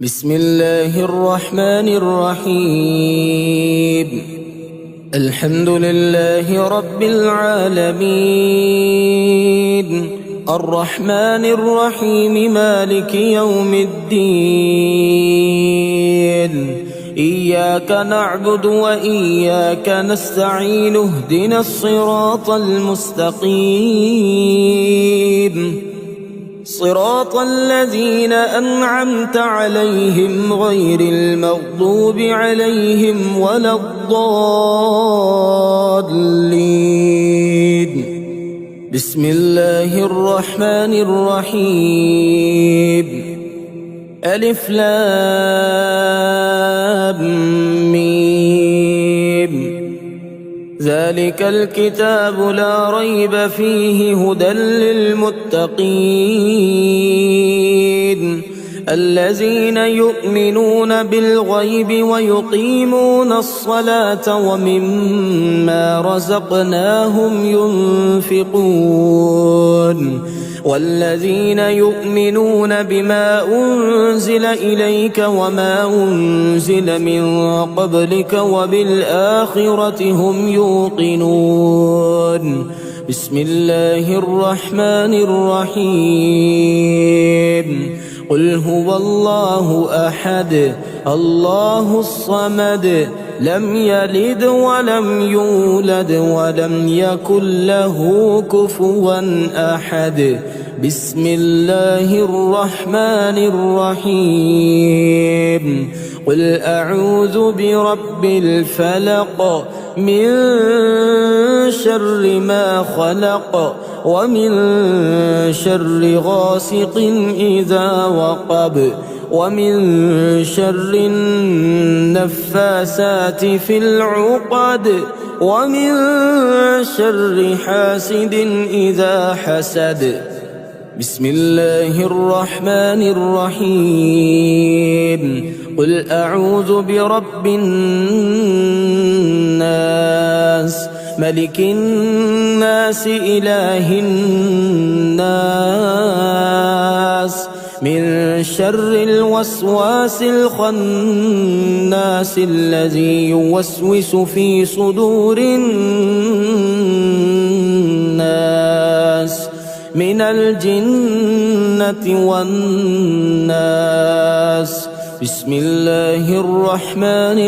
بسم الله الرحمن الرحيم. الحمد لله رب العالمين، الرحمن الرحيم، مالك يوم الدين. إياك نعبد وإياك نستعين، اهدنا الصراط المستقيم، صراط الذين أنعمت عليهم غير المغضوب عليهم ولا الضالين. بسم الله الرحمن الرحيم. ألف لام ميم. ذلك الكتاب لا ريب فيه، هدى للمتقين الذين يؤمنون بالغيب ويقيمون الصلاة ومما رزقناهم ينفقون، والذين يؤمنون بما أنزل إليك وما أنزل من قبلك وبالآخرة هم يوقنون. بسم الله الرحمن الرحيم. قل هو الله أحد، الله الصمد، لم يلد ولم يولد ولم يكن له كفوا أحد. بسم الله الرحمن الرحيم. قل أعوذ برب الفلق، من شر ما خلق، ومن شر غاسق إذا وقب، ومن شر النفاسات في العقد، ومن شر حاسد إذا حسد. بسم الله الرحمن الرحيم. قل أعوذ برب الناس، ملك الناس، إله الناس، من شر الوسواس الخناس الذي يوسوس في صدور الناس من الجنة والناس. بسم الله الرحمن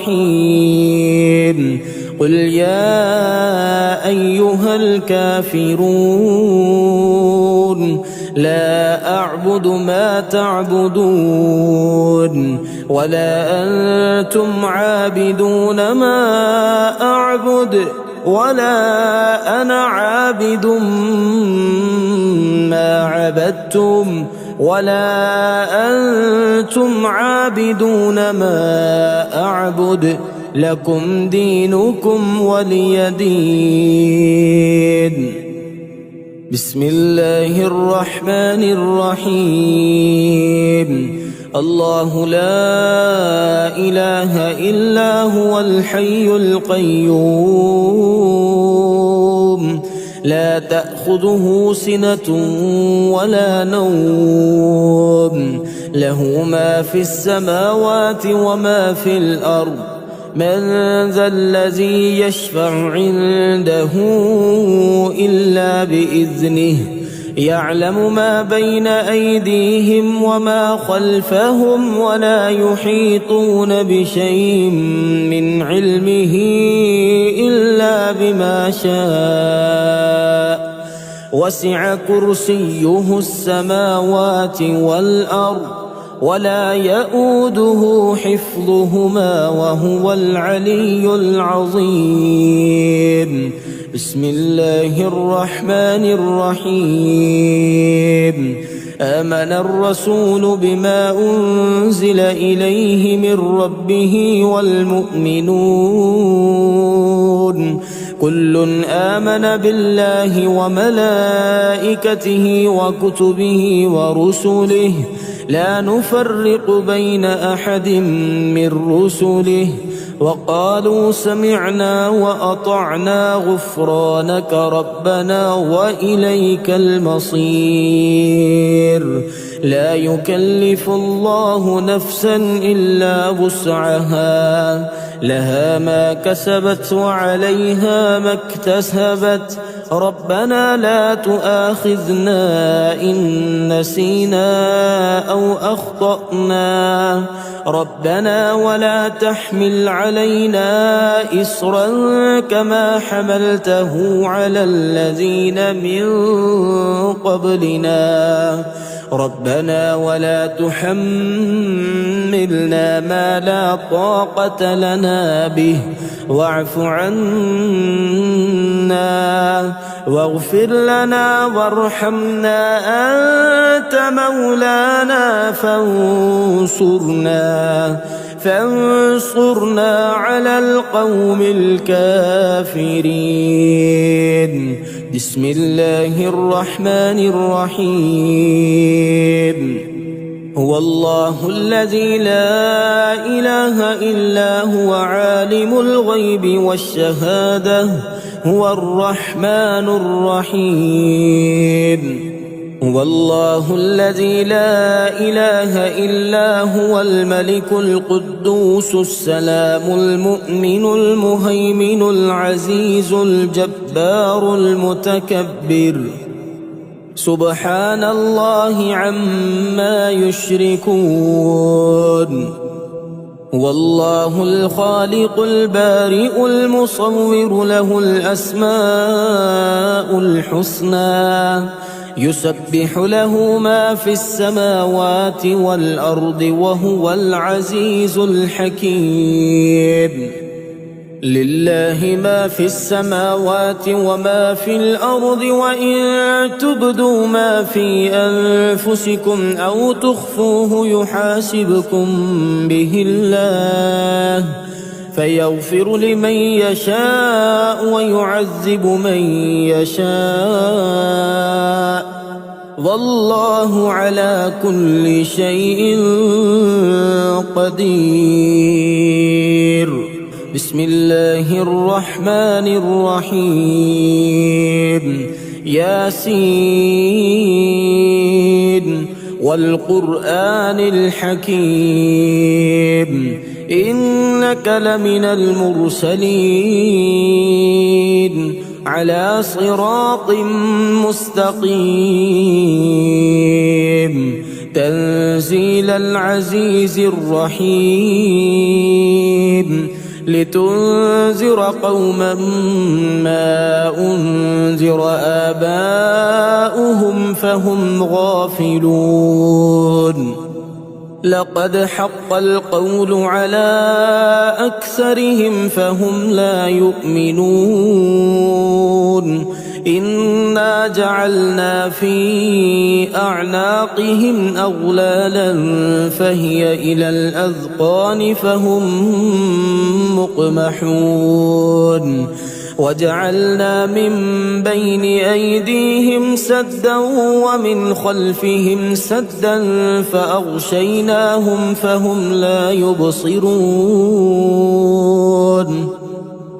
الرحيم. قل يا أيها الكافرون لا أعبد ما تعبدون، ولا أنتم عابدون ما أعبد، ولا أنا عابد ما عبدتم، ولا أنتم عابدون ما أعبد، لكم دينكم ولي دين. بسم الله الرحمن الرحيم. الله لا إله إلا هو الحي القيوم، لا تأخذه سنة ولا نوم، له ما في السماوات وما في الأرض. من ذا الذي يشفع عنده إلا بإذنه، يعلم ما بين أيديهم وما خلفهم، ولا يحيطون بشيء من علمه إلا بما شاء. وسع كرسيه السماوات والأرض، ولا يؤوده حفظهما، وهو العلي العظيم. بسم الله الرحمن الرحيم. آمن الرسول بما أنزل إليه من ربه والمؤمنون كل آمن بالله وملائكته وكتبه ورسله، لا نفرق بين أحد من رسله، وقالوا سمعنا وأطعنا غفرانك ربنا وإليك المصير. لا يكلف الله نفسا إلا وسعها لها ما كسبت وعليها ما اكتسبت ربنا لا تؤاخذنا إن نسينا أو أخطأنا ربنا ولا تحمل علينا إصرا كما حملته على الذين من قبلنا ربنا ولا تحملنا ما لا طاقة لنا به واعف عنا واغفر لنا وارحمنا أنت مولانا فانصرنا على القوم الكافرين بسم الله الرحمن الرحيم هو الله الذي لا إله إلا هو عالم الغيب والشهادة هو الرحمن الرحيم هو الله الذي لا إله إلا هو الملك القدوس السلام المؤمن المهيمن العزيز الجبار المتكبر سبحان الله عما يشركون هو الله الخالق البارئ المصور له الأسماء الحسنى يسبح له ما في السماوات والأرض وهو العزيز الحكيم لله ما في السماوات وما في الأرض وإن تبدوا ما في أنفسكم أو تخفوه يحاسبكم به الله فيغفر لمن يشاء ويعذب من يشاء والله على كل شيء قدير بسم الله الرحمن الرحيم ياسين والقرآن الحكيم إنك لمن المرسلين على صراط مستقيم تنزيل العزيز الرحيم لتنذر قوما ما أنذر آباؤهم فهم غافلون لقد حق القول على أكثرهم فهم لا يؤمنون إنا جعلنا في أعناقهم أغلالا فهي إلى الأذقان فهم مقمحون وجعلنا من بين أيديهم سدا ومن خلفهم سدا فأغشيناهم فهم لا يبصرون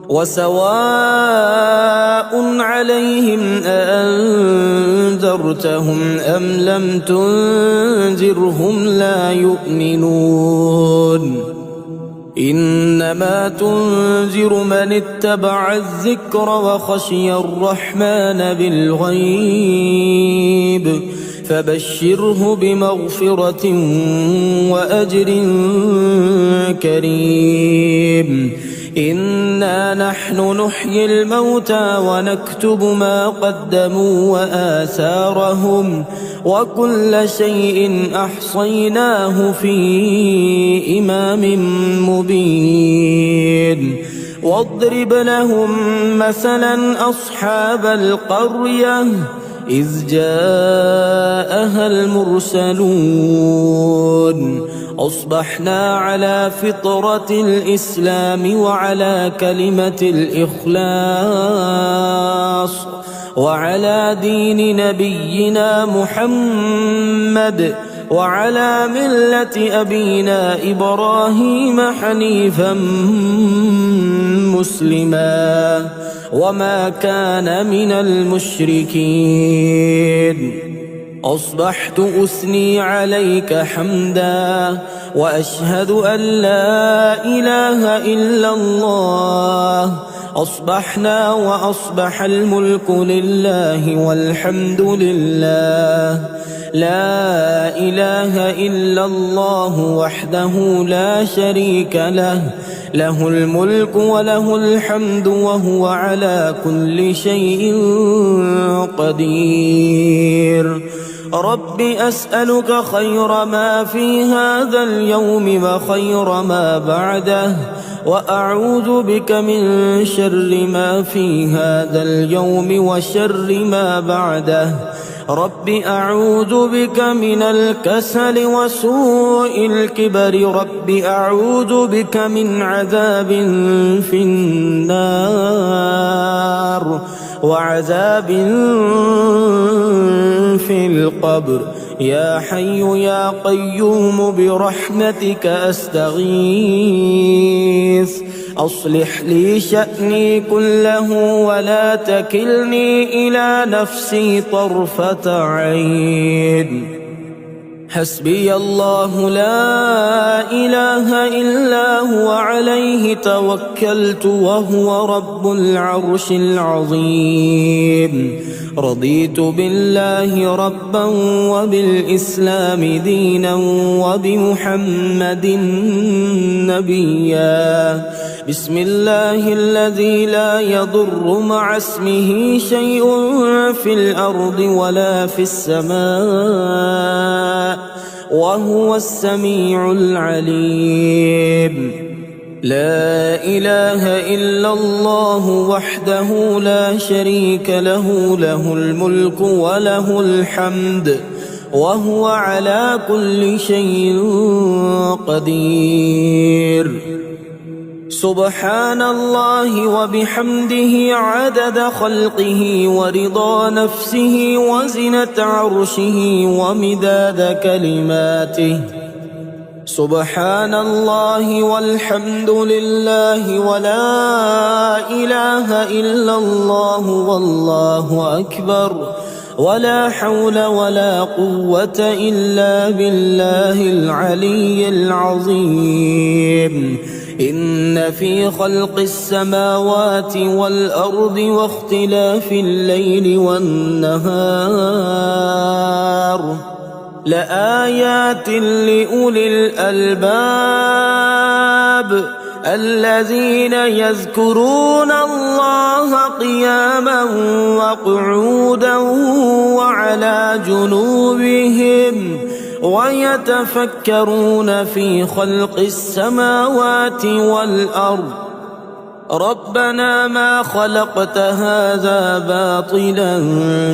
وسواء عليهم أأنذرتهم أم لم تنذرهم لا يؤمنون إنما تنذر من اتبع الذكر وخشي الرحمن بالغيب فبشره بمغفرة وأجر كريم إنا نحن نحيي الموتى ونكتب ما قدموا وآثارهم وكل شيء أحصيناه في إمام مبين واضرب لهم مثلا أصحاب القرية إذ جاءها المرسلون أصبحنا على فطرة الإسلام وعلى كلمة الإخلاص وعلى دين نبينا محمد وعلى ملة أبينا إبراهيم حنيفا مسلما وما كان من المشركين أصبحت أثني عليك حمدا وأشهد أن لا إله إلا الله. أصبحنا وأصبح الملك لله والحمد لله. لا إله إلا الله وحده لا شريك له، له الملك وله الحمد وهو على كل شيء قدير. رب أسألك خير ما في هذا اليوم وخير ما بعده، وأعوذ بك من شر ما في هذا اليوم وشر ما بعده. رب أعوذ بك من الكسل وسوء الكبر. رب أعوذ بك من عذاب في النار وعذاب في القبر. يا حي يا قيوم برحمتك أستغيث. أصلح لي شأني كله ولا تكلني إلى نفسي طرفة عين. حسبي الله لا إله إلا هو عليه توكلت وهو رب العرش العظيم. رضيت بالله ربا وبالإسلام دينا وبمحمد نبيا. بسم الله الذي لا يضر مع اسمه شيء في الأرض ولا في السماء وهو السميع العليم. لا إله إلا الله وحده لا شريك له، له الملك وله الحمد وهو على كل شيء قدير. سبحان الله وبحمده عدد خلقه ورضا نفسه وزنة عرشه ومداد كلماته. سبحان الله والحمد لله ولا إله إلا الله والله أكبر ولا حول ولا قوة إلا بالله العلي العظيم. إن في خلق السماوات والأرض واختلاف الليل والنهار لآيات لأولي الألباب الذين يذكرون الله قياما وقعودا وعلى جنوبهم ويتفكرون في خلق السماوات والأرض ربنا ما خلقت هذا باطلا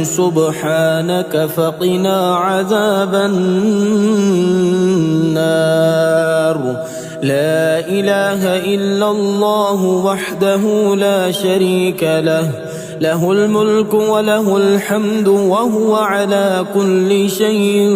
سبحانك فقنا عذاب النار. لا إله إلا الله وحده لا شريك له، له الملك وله الحمد وهو على كل شيء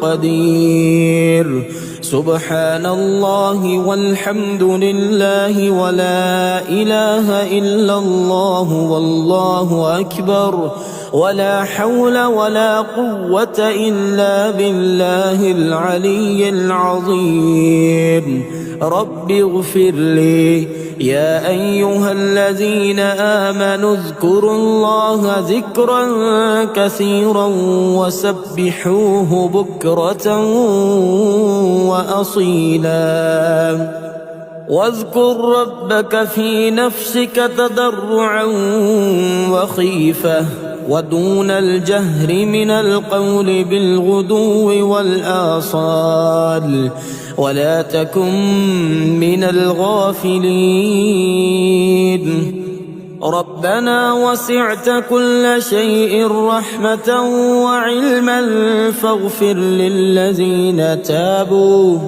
قدير. سبحان الله والحمد لله ولا إله إلا الله والله أكبر ولا حول ولا قوة إلا بالله العلي العظيم. رب اغفر لي. يا أيها الذين آمنوا اذكروا الله ذكرا كثيرا وسبحوه بكرة وأصيلا. واذكر ربك في نفسك تضرعا وخيفة ودون الجهر من القول بالغدو والآصال ولا تكن من الغافلين. ربنا وسعت كل شيء رحمة وعلما فاغفر للذين تابوا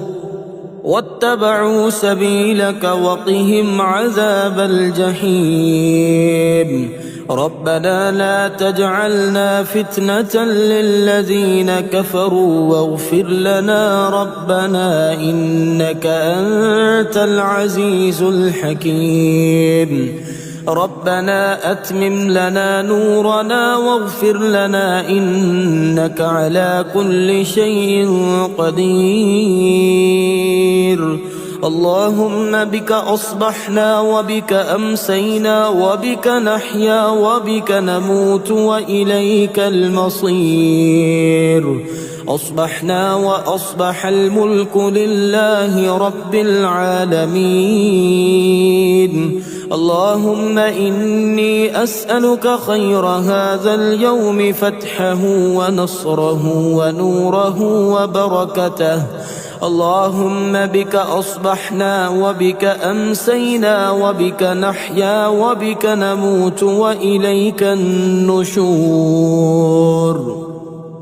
واتبعوا سبيلك وقهم عذاب الجحيم. ربنا لا تجعلنا فتنة للذين كفروا واغفر لنا ربنا إنك أنت العزيز الحكيم. ربنا أتمم لنا نورنا واغفر لنا إنك على كل شيء قدير. اللهم بك أصبحنا وبك أمسينا وبك نحيا وبك نموت وإليك المصير. أصبحنا وأصبح الملك لله رب العالمين. اللهم إني أسألك خير هذا اليوم فتحه ونصره ونوره وبركته. اللهم بك أصبحنا وبك أمسينا وبك نحيا وبك نموت وإليك النشور.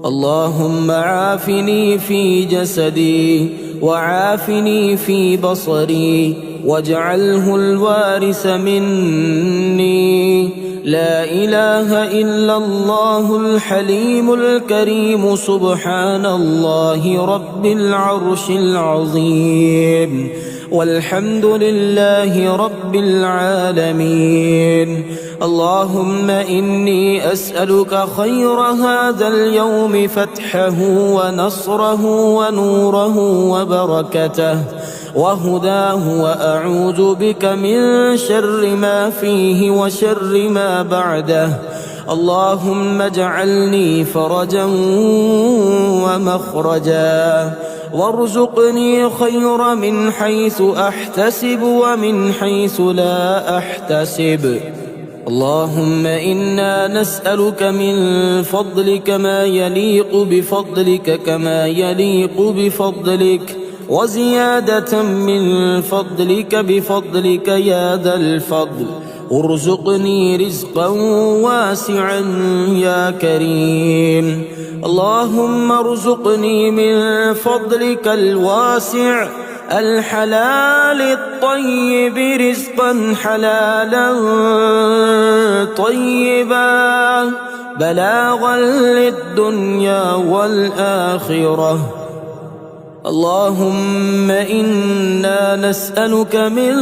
اللهم عافني في جسدي وعافني في بصري واجعله الوارث مني. لا إله إلا الله الحليم الكريم سبحان الله رب العرش العظيم والحمد لله رب العالمين. اللهم إني أسألك خير هذا اليوم فتحه ونصره ونوره وبركته وهداه وأعوذ بك من شر ما فيه وشر ما بعده. اللهم اجعلني فرجا ومخرجا وارزقني خير من حيث أحتسب ومن حيث لا أحتسب. اللهم إنا نسألك من فضلك ما يليق بفضلك كما يليق بفضلك وزيادة من فضلك بفضلك يا ذا الفضل. ارزقني رزقا واسعا يا كريم. اللهم ارزقني من فضلك الواسع الحلال الطيب رزقا حلالا طيبا بلاغا للدنيا والآخرة. اللهم إنا نسألك من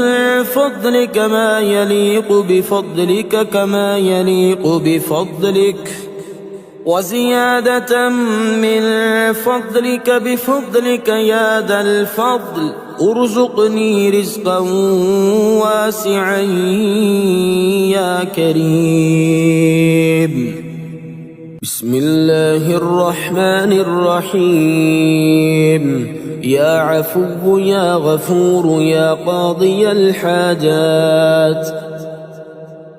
فضلك ما يليق بفضلك كما يليق بفضلك وزيادة من فضلك بفضلك يا ذا الفضل. ارزقني رزقا واسعا يا كريم. بسم الله الرحمن الرحيم. يا عفو يا غفور يا قاضي الحاجات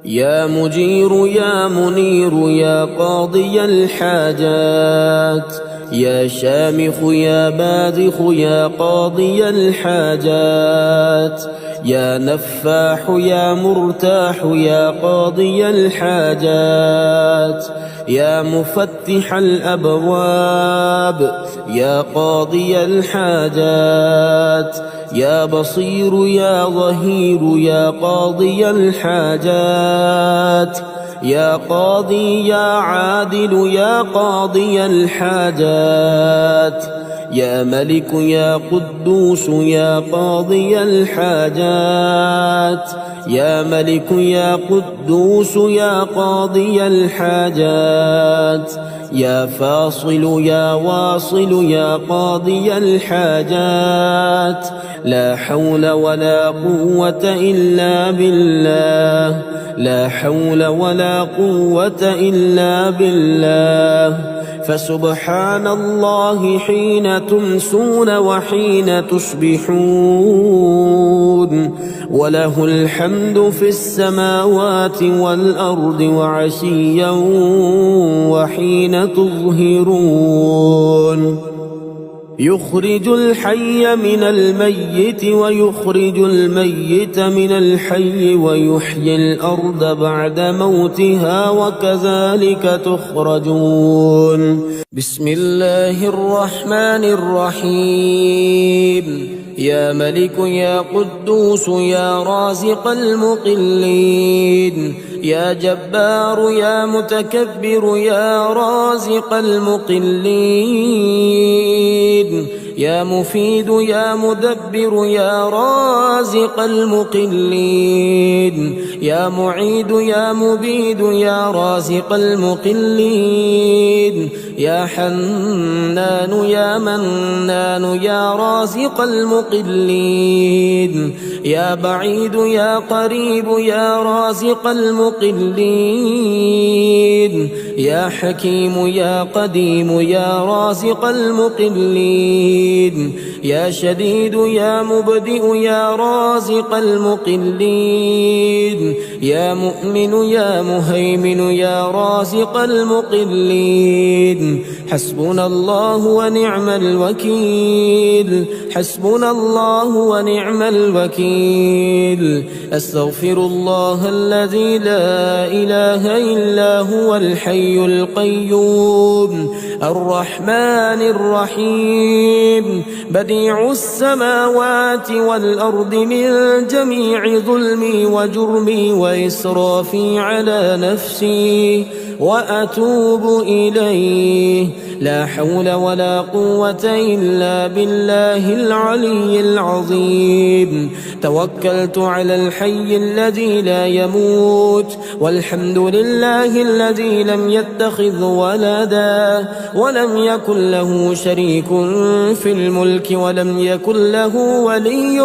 يا مجير يا منير يا قاضي الحاجات يا شامخ يا باذخ يا قاضي الحاجات يا نفاح يا مرتاح يا قاضي الحاجات يا مفتح الأبواب يا قاضي الحاجات يا بصير يا ظهير يا قاضي الحاجات يا قاضي يا عادل يا قاضي الحاجات يا ملك يا قدوس يا قاضي الحاجات يا ملك يا قدوس يا قاضي الحاجات يا فاصل يا واصل يا قاضي الحاجات. لا حول ولا قوة إلا بالله. لا حول ولا قوة إلا بالله. فسبحان الله حين تمسون وحين تصبحون وله الحمد في السماوات والأرض وعشيا وحين تظهرون. يخرج الحي من الميت ويخرج الميت من الحي ويحيي الأرض بعد موتها وكذلك تخرجون. بسم الله الرحمن الرحيم. يا ملك يا قدوس يا رازق المقلين يا جبار يا متكبر يا رازق المقلين يا مفيد يا مدبر يا رازق المقلين يا معيد يا مبيد يا رازق المقلين يا حنان يا منان يا رازق المقلين يا بعيد يا قريب يا رازق المقلين يا حكيم يا قديم يا رازق المقلين يا شديد يا مبدئ يا رازق المقلين يا مؤمن يا مهيمن يا رازق المقلين حسبنا الله ونعم الوكيل حسبنا الله ونعم الوكيل أستغفر الله الذي لا إله إلا هو الحي القيوم الرحمن الرحيم بديع السماوات والأرض من جميع ظلمي وجرمي وإسرافي على نفسي وأتوب إليه لا حول ولا قوة إلا بالله العلي العظيم توكلت على الحي الذي لا يموت والحمد لله الذي لم يتخذ ولدا ولم يكن له شريك في الملك ولم يكن له ولي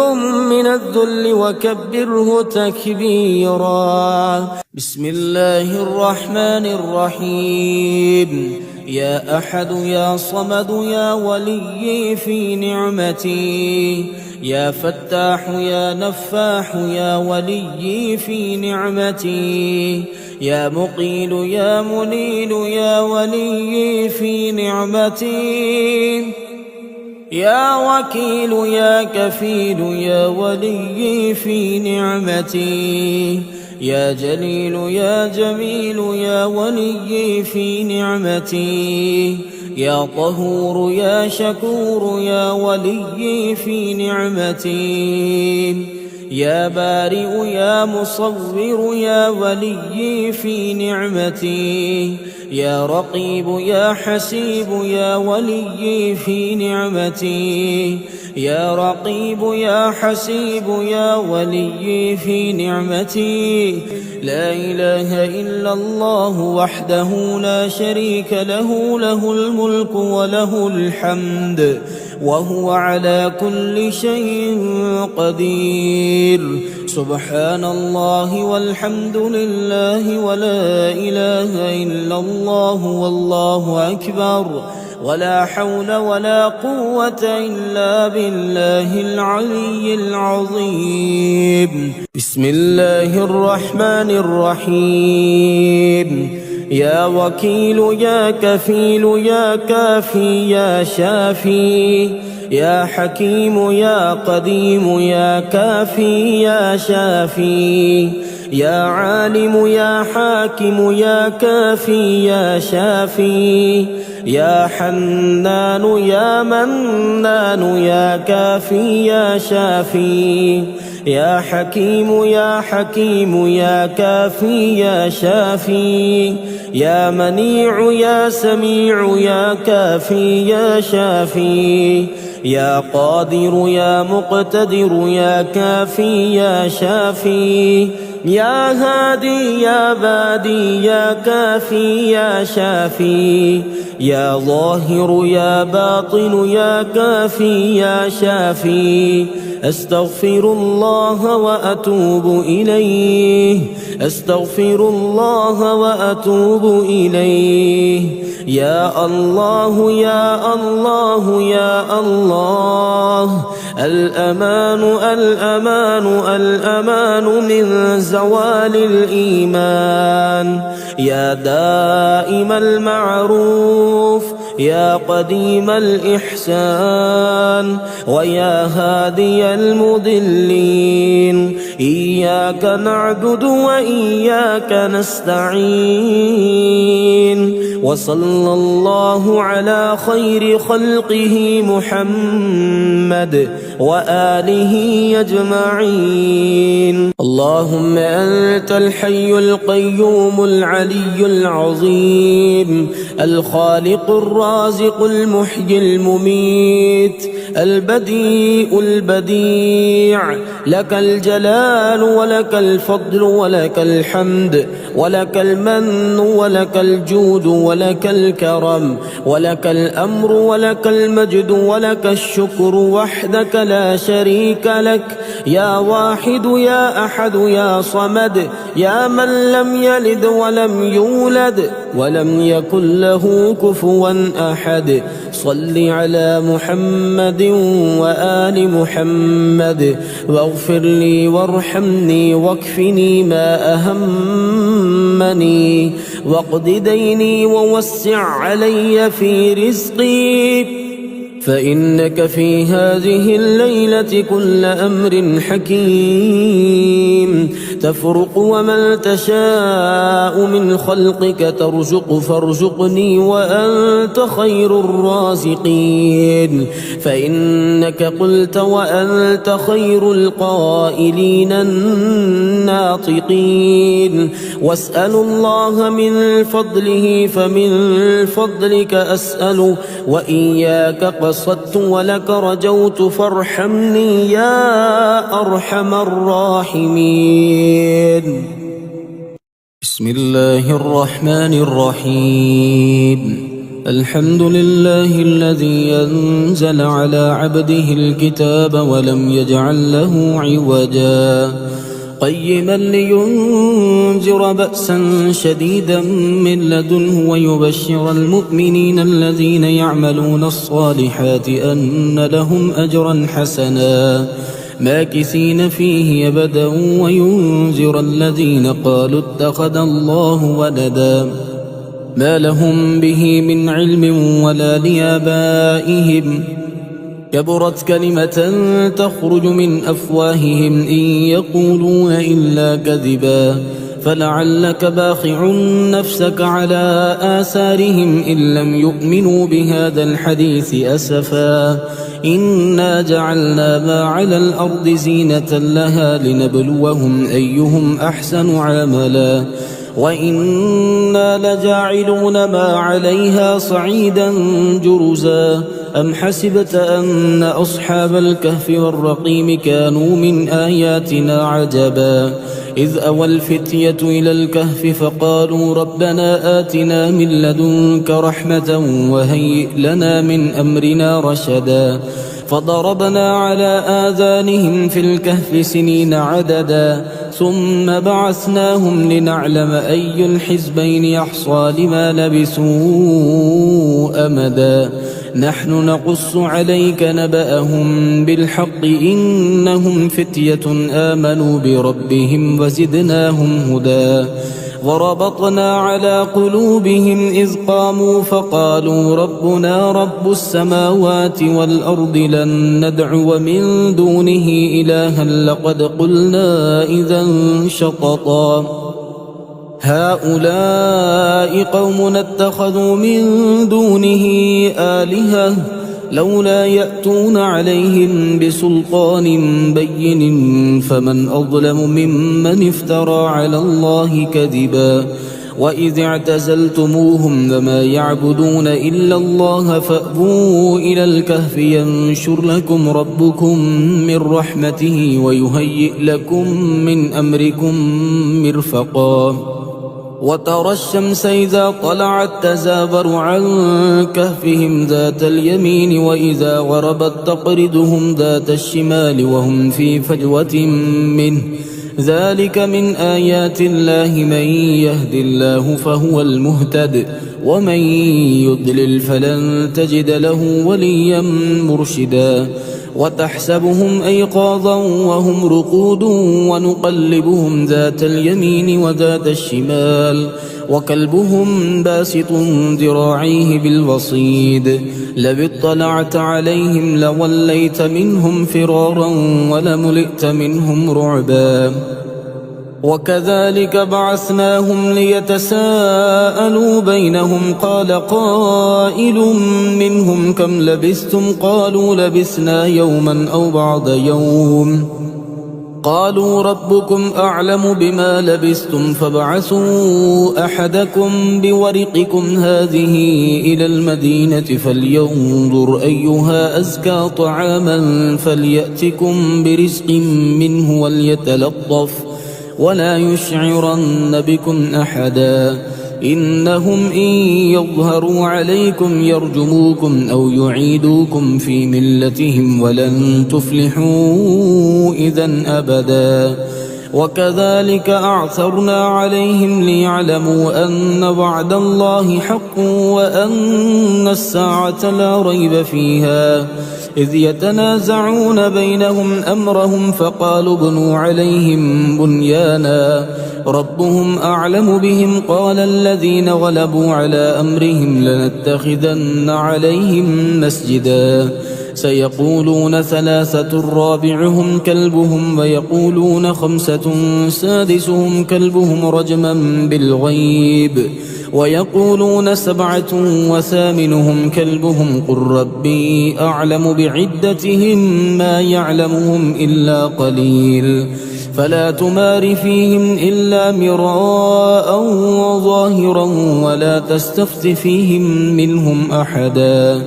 من الذل وكبره تكبيرا بسم الله الرحمن الرحيم يا أحد يا صمد يا ولي في نعمتي يا فتاح يا نفاح يا ولي في نعمتي يا مقيل يا منيل يا ولي في نعمتي يا وكيل يا كفيل يا ولي في نعمتي يا جليل يا جميل يا ولي في نعمتي يا طهور يا شكور يا ولي في نعمتي يا بارئ يا مصور يا ولي في نعمتي يا رقيب يا حسيب يا ولي في نعمتي يا رقيب يا حسيب يا ولي في نعمتي لا إله إلا الله وحده لا شريك له له الملك وله الحمد وهو على كل شيء قدير سبحان الله والحمد لله ولا إله إلا الله والله أكبر ولا حول ولا قوة إلا بالله العلي العظيم بسم الله الرحمن الرحيم يا وكيل يا كفيل يا كافي يا شافي يا حكيم يا قديم يا كافي يا شافي يا عالم يا حاكم يا كافي يا شافي يا حنان يا منان يا كافي يا شافي يا حكيم يا حكيم يا كافي يا شافي يا منيع يا سميع يا كافي يا شافي يا قادر يا مقتدر يا كافي يا شافي يا هادي يا بادي يا كافي يا شافي يا ظاهر يا باطن يا كافي يا شافي أستغفر الله وأتوب إليه أستغفر الله وأتوب إليه يا الله يا الله يا الله الأمان الأمان الأمان من زوال الإيمان يا دائم المعروف يا قديم الإحسان ويا هادي المضلين إياك نعبد وإياك نستعين وصلى الله على خير خلقه محمد وآله أجمعين اللهم أنت الحي القيوم العلي العظيم الخالق الرازق المحيي المميت البديء البديع، لك الجلال ولك الفضل ولك الحمد، ولك المن ولك الجود ولك الكرم، ولك الأمر ولك المجد ولك الشكر وحدك لا شريك لك، يا واحد يا أحد يا صمد، يا من لم يلد ولم يولد ولم يكن له كفوا أحد. صل على محمد وآل محمد، واغفر لي وارحمني واكفني ما أهمني، واقض ديني ووسع علي في رزقي، فإنك في هذه الليلة كل أمر حكيم تفرق ومن تشاء من خلقك ترزق، فارزقني وأنت خير الرازقين، فإنك قلت وأنت خير القائلين الناطقين. واسأل الله من فضله فمن فضلك أسأل، وإياك قصدت ولك رجوت، فارحمني يا أرحم الراحمين. بسم الله الرحمن الرحيم. الحمد لله الذي أنزل على عبده الكتاب ولم يجعل له عوجا، قيما لينذر بأسا شديدا من لدنه ويبشر المؤمنين الذين يعملون الصالحات أن لهم أجرا حسنا ماكثين فيه أبدا، وينذر الذين قالوا اتخذ الله ولدا ما لهم به من علم ولا لآبائهم، كبرت كلمة تخرج من أفواههم إن يقولون إلا كذبا، فلعلك باخع نفسك على آثارهم إن لم يؤمنوا بهذا الحديث أسفا. إنا جعلنا ما على الأرض زينة لها لنبلوهم أيهم أحسن عملا، وإنا لجاعلون ما عليها صعيدا جرزا. أم حسبت أن أصحاب الكهف والرقيم كانوا من آياتنا عجبا، إذ أوى الفتية إلى الكهف فقالوا ربنا آتنا من لدنك رحمة وهيئ لنا من أمرنا رشدا، فضربنا على آذانهم في الكهف سنين عددا، ثم بعثناهم لنعلم أي الحزبين يحصى لما لبثوا أمدا. نحن نقص عليك نبأهم بالحق إنهم فتية آمنوا بربهم وزدناهم هدى، وربطنا على قلوبهم إذ قاموا فقالوا ربنا رب السماوات والأرض لن ندعو من دونه إلها لقد قلنا إذا شططا، هؤلاء قومنا اتخذوا من دونه آلهة لولا يأتون عليهم بسلطان بين، فمن أظلم ممن افترى على الله كذبا. وإذ اعتزلتموهم وما يعبدون إلا الله فأووا إلى الكهف ينشر لكم ربكم من رحمته ويهيئ لكم من أمركم مرفقا. وترى الشمس إذا طلعت تزاور عن كهفهم ذات اليمين وإذا غربت تقرضهم ذات الشمال وهم في فجوة منه، ذلك من آيات الله، من يهد الله فهو المهتد ومن يضلل فلن تجد له وليا مرشدا. وتحسبهم أيقاظا وهم رقود ونقلبهم ذات اليمين وذات الشمال وكلبهم باسط ذراعيه بالوصيد، لو اطلعت عليهم لوليت منهم فرارا ولملئت منهم رعبا. وكذلك بعثناهم ليتساءلوا بينهم قال قائل منهم كم لبثتم قالوا لبثنا يوما أو بعض يوم قالوا ربكم أعلم بما لبثتم فابعثوا أحدكم بورقكم هذه إلى المدينة فلينظر أيها أزكى طعاما فليأتكم برزق منه وليتلطف ولا يشعرن بكم أحدا إنهم إن يظهروا عليكم يرجموكم أو يعيدوكم في ملتهم ولن تفلحوا إذا أبدا وكذلك أعثرنا عليهم ليعلموا أن وعد الله حق وأن الساعة لا ريب فيها إذ يتنازعون بينهم أمرهم فقالوا ابنوا عليهم بنيانا ربهم أعلم بهم قال الذين غلبوا على أمرهم لنتخذن عليهم مسجدا سيقولون ثلاثة رابعهم كلبهم ويقولون خمسة سادسهم كلبهم رجما بالغيب ويقولون سبعة وثامنهم كلبهم قل ربي أعلم بعدتهم ما يعلمهم إلا قليل فلا تمار فيهم إلا مراء ظاهرا ولا تستفت فيهم منهم أحدا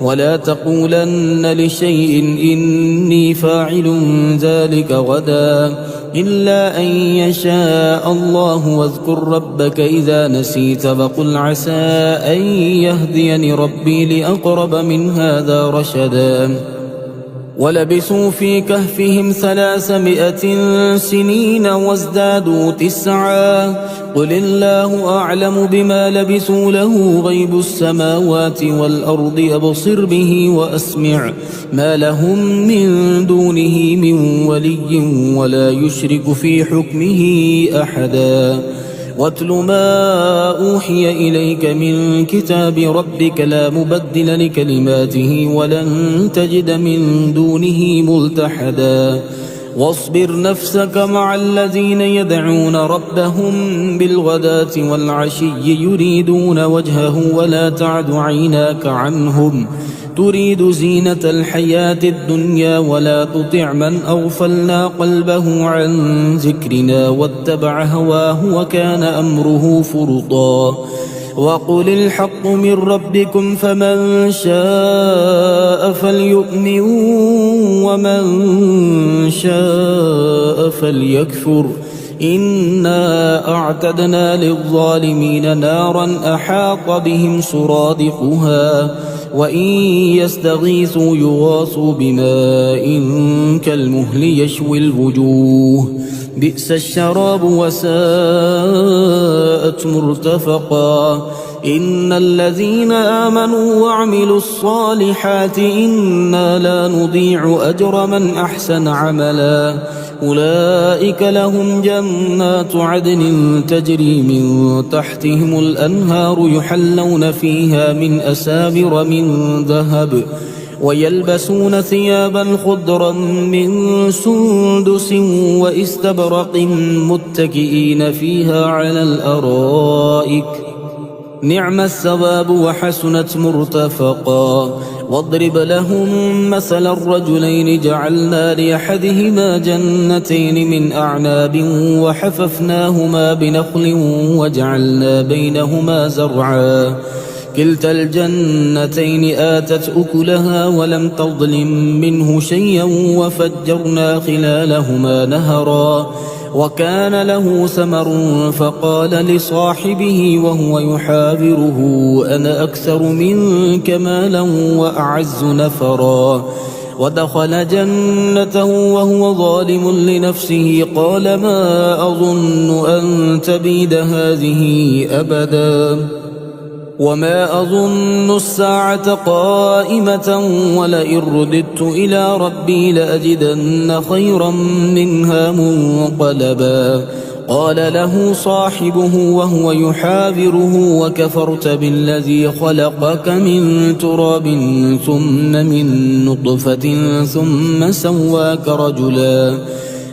ولا تقولن لشيء إني فاعل ذلك غدا إلا أن يشاء الله واذكر ربك إذا نسيت وقل عسى أن يهديني ربي لأقرب من هذا رشدا ولبثوا في كهفهم 300 سنين وازدادوا 9 قل الله أعلم بما لبثوا له غيب السماوات والأرض أبصر به وأسمع ما لهم من دونه من ولي ولا يشرك في حكمه أحدا واتل ما أوحي إليك من كتاب ربك لا مبدل لكلماته ولن تجد من دونه ملتحدا واصبر نفسك مع الذين يدعون ربهم بالغداة والعشي يريدون وجهه ولا تعد عيناك عنهم تريد زينة الحياة الدنيا ولا تطع من أغفلنا قلبه عن ذكرنا واتبع هواه وكان أمره فرطا وقل الحق من ربكم فمن شاء فليؤمن ومن شاء فليكفر إنا أعتدنا للظالمين نارا أحاط بهم سرادقها وإن يستغيثوا يغاثوا بماء كالمهل يشوي الوجوه بئس الشراب وساءت مرتفقا إن الذين آمنوا وعملوا الصالحات إنا لا نضيع أجر من أحسن عملا أولئك لهم جنات عدن تجري من تحتهم الأنهار يحلون فيها من أساور من ذهب ويلبسون ثيابا خضرا من سندس واستبرق متكئين فيها على الأرائك نعم الثواب وحسنت مرتفقا واضرب لهم مثل الرجلين جعلنا لأحدهما جنتين من أعناب وحففناهما بنخل وجعلنا بينهما زرعا كلتا الجنتين آتت أكلها ولم تظلم منه شيئا وفجرنا خلالهما نهرا وكان له ثمر فقال لصاحبه وهو يحاوره أنا أكثر منك مالا وأعز نفرا ودخل جنته وهو ظالم لنفسه قال ما أظن أن تبيد هذه أبدا وما أظن الساعة قائمة ولئن رددت إلى ربي لأجدن خيرا منها منقلبا قال له صاحبه وهو يحاوره وكفرت بالذي خلقك من تراب ثم من نطفة ثم سواك رجلا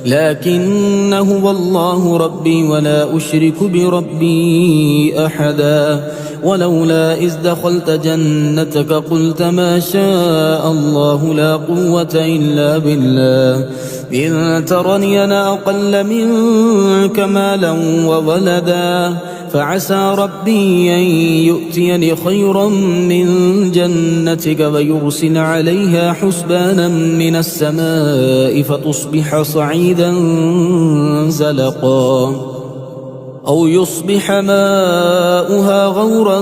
لكن هو الله ربي ولا أشرك بربي أحدا ولولا إذ دخلت جنتك قلت ما شاء الله لا قوة إلا بالله إن ترني أنا أقل منك مالا وولدا فعسى ربي أن يؤتيني خيرا من جنتك ويرسل عليها حسبانا من السماء فتصبح صعيدا زلقا أو يصبح ماؤها غورا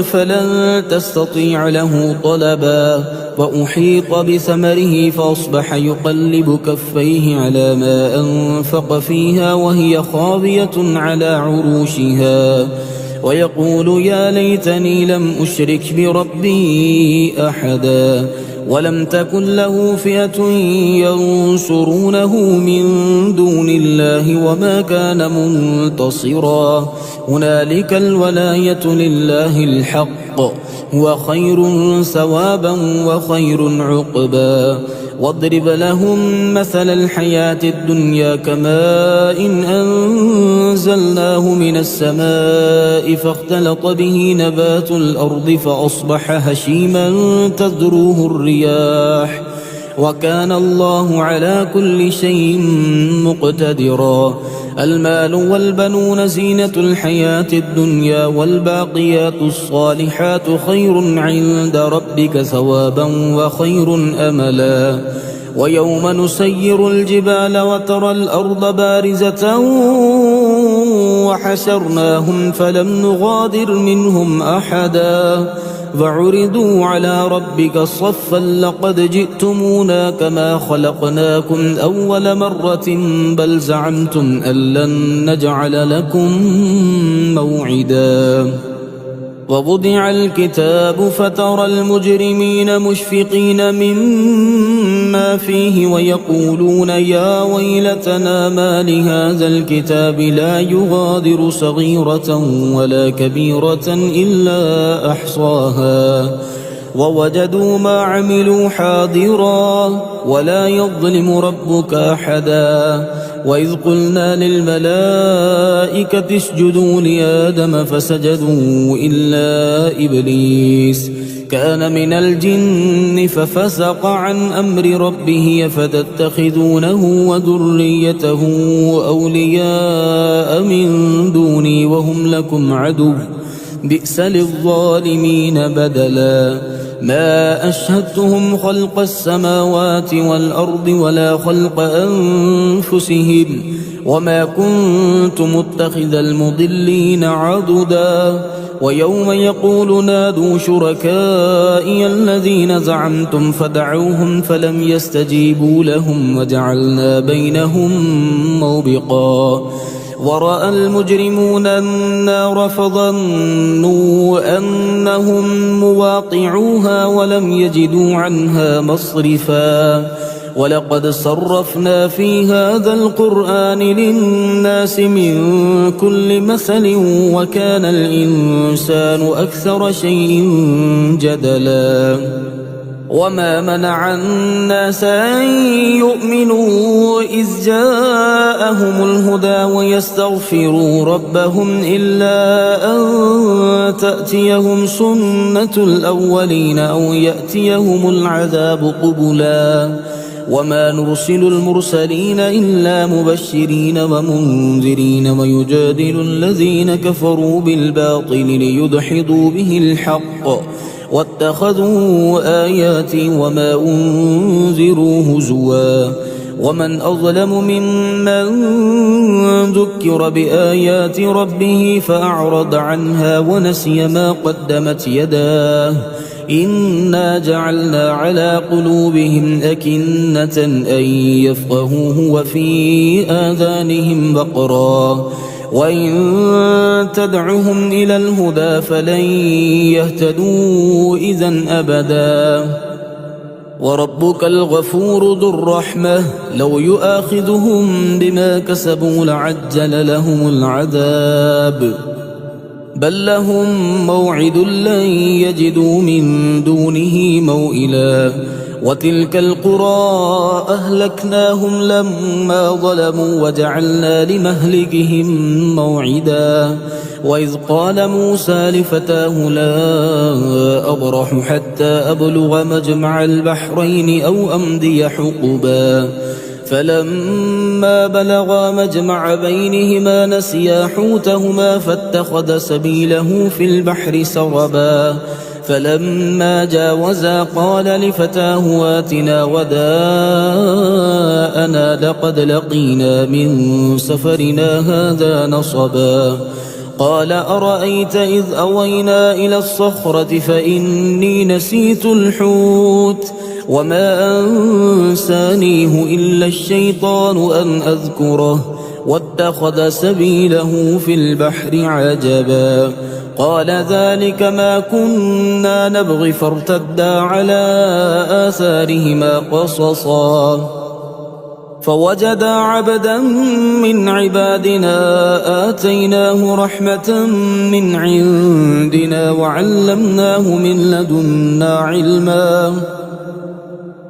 فلن تستطيع له طلبا وأحيط بثمره فأصبح يقلب كفيه على ما أنفق فيها وهي خاوية على عروشها ويقول يا ليتني لم أشرك بربي أحدا ولم تكن له فئة ينصرونه من دون الله وما كان منتصرا هنالك الولاية لله الحق هو خير ثوابا وخير عقبا واضرب لهم مثل الحياة الدنيا كماء إن أنزلناه من السماء فاختلط به نبات الأرض فأصبح هشيما تذروه الرياح وكان الله على كل شيء مقتدرا المال والبنون زينة الحياة الدنيا والباقيات الصالحات خير عند ربك ثوابا وخير أملا ويوم نسير الجبال وترى الأرض بارزة وحشرناهم فلم نغادر منهم أحدا وعرضوا على ربك صفا لقد جئتمونا كما خلقناكم أول مرة بل زعمتم أن لن نجعل لكم موعدا ووضع الكتاب فترى المجرمين مشفقين مما فيه ويقولون يا ويلتنا ما لهذا الكتاب لا يغادر صغيرة ولا كبيرة إلا أحصاها ووجدوا ما عملوا حاضرا ولا يظلم ربك أحدا وإذ قلنا للملائكة اسجدوا لآدم فسجدوا إلا إبليس كان من الجن ففسق عن أمر ربه فتتخذونه وذريته أولياء من دوني وهم لكم عدو بئس للظالمين بدلا ما أشهدتهم خلق السماوات والأرض ولا خلق أنفسهم وما كنت متخذ المضلين عضدا ويوم يقول نادوا شركائي الذين زعمتم فدعوهم فلم يستجيبوا لهم وجعلنا بينهم موبقا ورأى المجرمون النار فظنوا أنهم مواقعوها ولم يجدوا عنها مصرفا ولقد صرفنا في هذا القرآن للناس من كل مثل وكان الإنسان أكثر شيء جدلا وما منع الناس أن يؤمنوا إذ جاءهم الهدى ويستغفروا ربهم إلا أن تأتيهم سنة الأولين أو يأتيهم العذاب قبلا وما نرسل المرسلين إلا مبشرين ومنذرين ويجادل الذين كفروا بالباطل ليدحضوا به الحق واتخذوا آياتي وما أنذروا هزوا ومن أظلم ممن ذكر بآيات ربه فأعرض عنها ونسي ما قدمت يداه إنا جعلنا على قلوبهم أكنة أن يفقهوه وفي آذانهم وقرا وإن تدعهم إلى الهدى فلن يهتدوا إذا أبدا وربك الغفور ذو الرحمة لو يؤاخذهم بما كسبوا لعجل لهم العذاب بل لهم موعد لن يجدوا من دونه موئلا وتلك القرى أهلكناهم لما ظلموا وجعلنا لمهلكهم موعدا وإذ قال موسى لفتاه لا أبرح حتى أبلغ مجمع البحرين أو أمضي حقبا فلما بلغا مجمع بينهما نسيا حوتهما فاتخذ سبيله في البحر سربا فلما جاوزا قال لفتاه آتنا غداءنا لقد لقينا من سفرنا هذا نصبا قال أرأيت إذ أوينا إلى الصخرة فإني نسيت الحوت وما أنسانيه إلا الشيطان أن أذكره واتخذ سبيله في البحر عجبا قال ذلك ما كنا نبغي فارتدا على آثارهما قصصا فوجدا عبدا من عبادنا آتيناه رحمة من عندنا وعلمناه من لدنا علما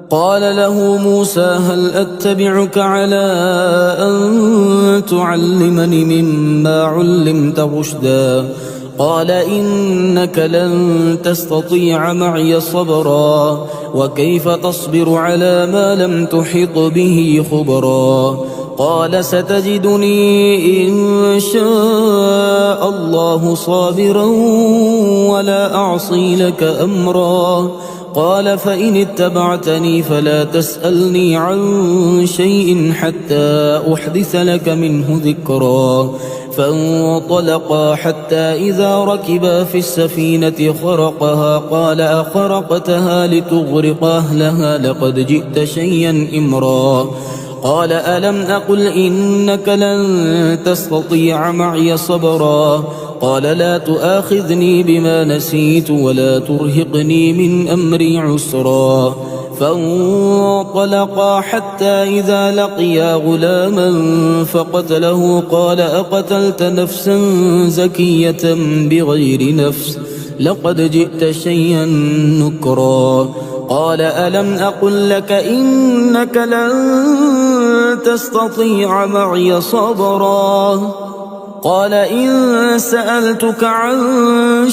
قال له موسى هل أتبعك على أن تعلمني مما علمت رشدا قال إنك لن تستطيع معي صبرا وكيف تصبر على ما لم تحط به خبرا قال ستجدني إن شاء الله صابرا ولا أعصي لك أمرا قال فإن اتبعتني فلا تسألني عن شيء حتى أحدث لك منه ذكرا فانطلقا حتى إذا ركبا في السفينة خرقها قال أخرقتها لتغرق أهلها لقد جئت شيئا إمرا قال ألم أقل إنك لن تستطيع معي صبرا قال لا تؤاخذني بما نسيت ولا ترهقني من أمري عسرا فانطلقا حتى إذا لقيا غلاما فقتله قال أقتلت نفسا زكية بغير نفس لقد جئت شيئا نكرا قال ألم أقل لك إنك لن تستطيع معي صبرا قال إن سألتك عن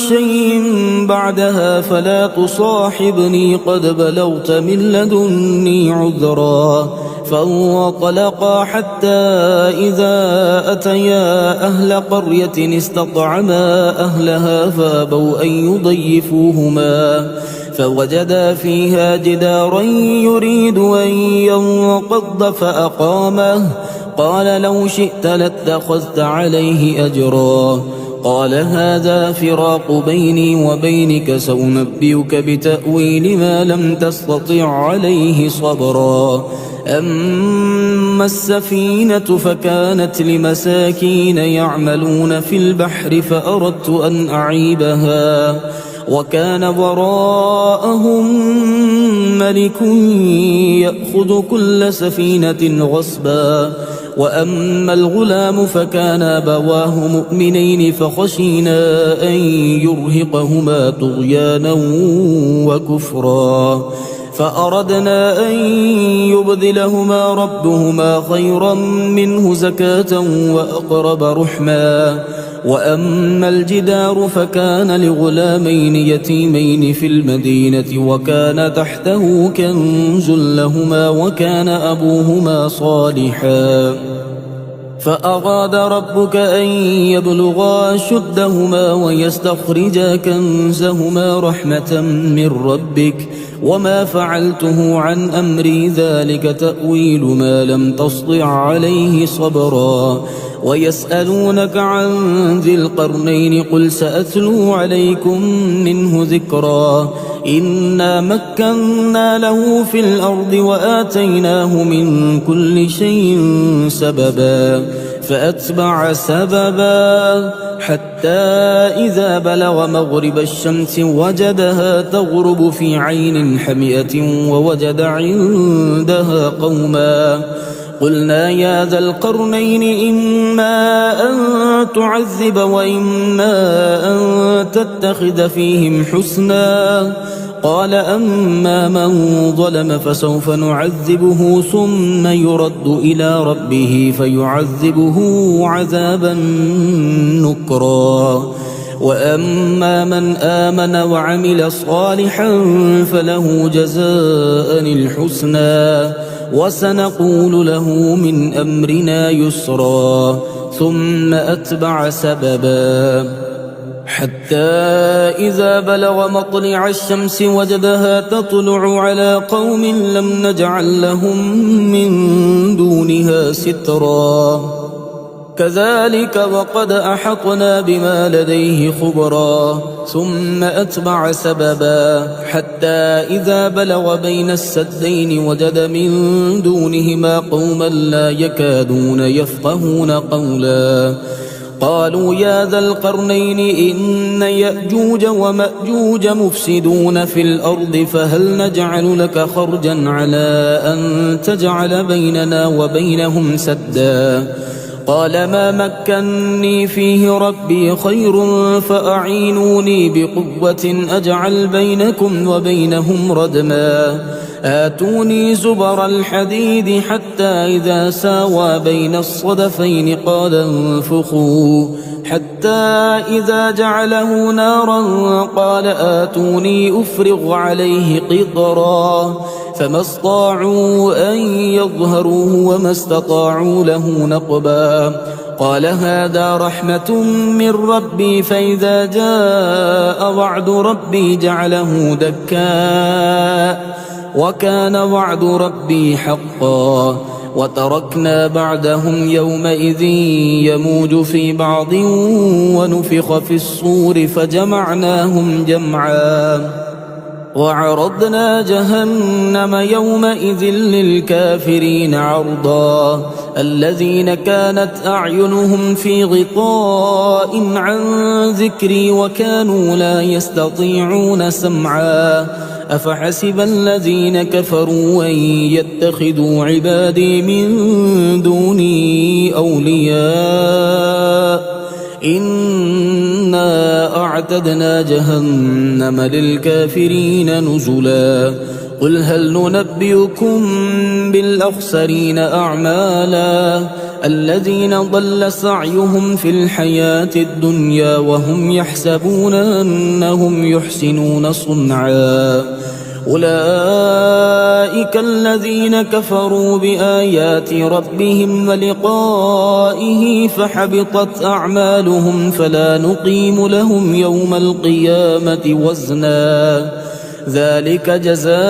شيء بعدها فلا تصاحبني قد بلغت من لدني عذرا فانطلقا حتى إذا أتيا أهل قرية استطعما أهلها فأبوا أن يضيفوهما فوجدا فيها جدارا يريد أن ينقض فأقامه قال لو شئت لاتخذت عليه أجرا قال هذا فراق بيني وبينك سأنبئك بتأويل ما لم تستطع عليه صبرا أما السفينة فكانت لمساكين يعملون في البحر فأردت أن أعيبها وكان وراءهم ملك يأخذ كل سفينة غصبا وأما الغلام فكان أبواه مؤمنين فخشينا أن يرهقهما طغيانا وكفرا فأردنا أن يبدلهما ربهما خيرا منه زكاة وأقرب رحما وأما الجدار فكان لغلامين يتيمين في المدينة وكان تحته كنز لهما وكان أبوهما صالحا فأراد ربك أن يبلغا أشدهما ويستخرجا كنزهما رحمة من ربك وما فعلته عن أمري ذلك تأويل ما لم تسطع عليه صبرا ويسألونك عن ذي القرنين قل سأتلو عليكم منه ذكرا إنا مكنا له في الأرض وآتيناه من كل شيء سببا فأتبع سببا حتى إذا بلغ مغرب الشمس وجدها تغرب في عين حمئة ووجد عندها قوما قلنا يا ذا القرنين إما أن تعذب وإما أن تتخذ فيهم حسنا قال أما من ظلم فسوف نعذبه ثم يرد إلى ربه فيعذبه عذابا نكرا وأما من آمن وعمل صالحا فله جزاء الحسنى وسنقول له من أمرنا يسرا ثم أتبع سببا حتى إذا بلغ مطلع الشمس وجدها تطلع على قوم لم نجعل لهم من دونها سترا كذلك وقد أحطنا بما لديه خبرا ثم أتبع سببا حتى إذا بلغ بين السدين وجد من دونهما قوما لا يكادون يفقهون قولا قالوا يا ذا القرنين إن يأجوج ومأجوج مفسدون في الأرض فهل نجعل لك خرجا على أن تجعل بيننا وبينهم سدا قال ما مكني فيه ربي خير فأعينوني بقوة أجعل بينكم وبينهم ردما آتوني زبر الحديد حتى إذا ساوى بين الصدفين قال انفخوا حتى إذا جعله نارا قال آتوني أفرغ عليه قطرا فما استطاعوا أن يظهروه وما استطاعوا له نقبا قال هذا رحمة من ربي فإذا جاء وعد ربي جعله دكا وكان وعد ربي حقا وتركنا بعدهم يومئذ يموج في بعض ونفخ في الصور فجمعناهم جمعا وعرضنا جهنم يومئذ للكافرين عرضا الذين كانت أعينهم في غطاء عن ذكري وكانوا لا يستطيعون سمعا أفحسب الذين كفروا أن يتخذوا عبادي من دوني أولياء إنا أعتدنا جهنم للكافرين نزلا قل هل ننبئكم بالأخسرين أعمالا الذين ضل سعيهم في الحياة الدنيا وهم يحسبون أنهم يحسنون صنعا أولئك الذين كفروا بآيات ربهم ولقائه فحبطت أعمالهم فلا نقيم لهم يوم القيامة وزنا ذلك جزاؤهم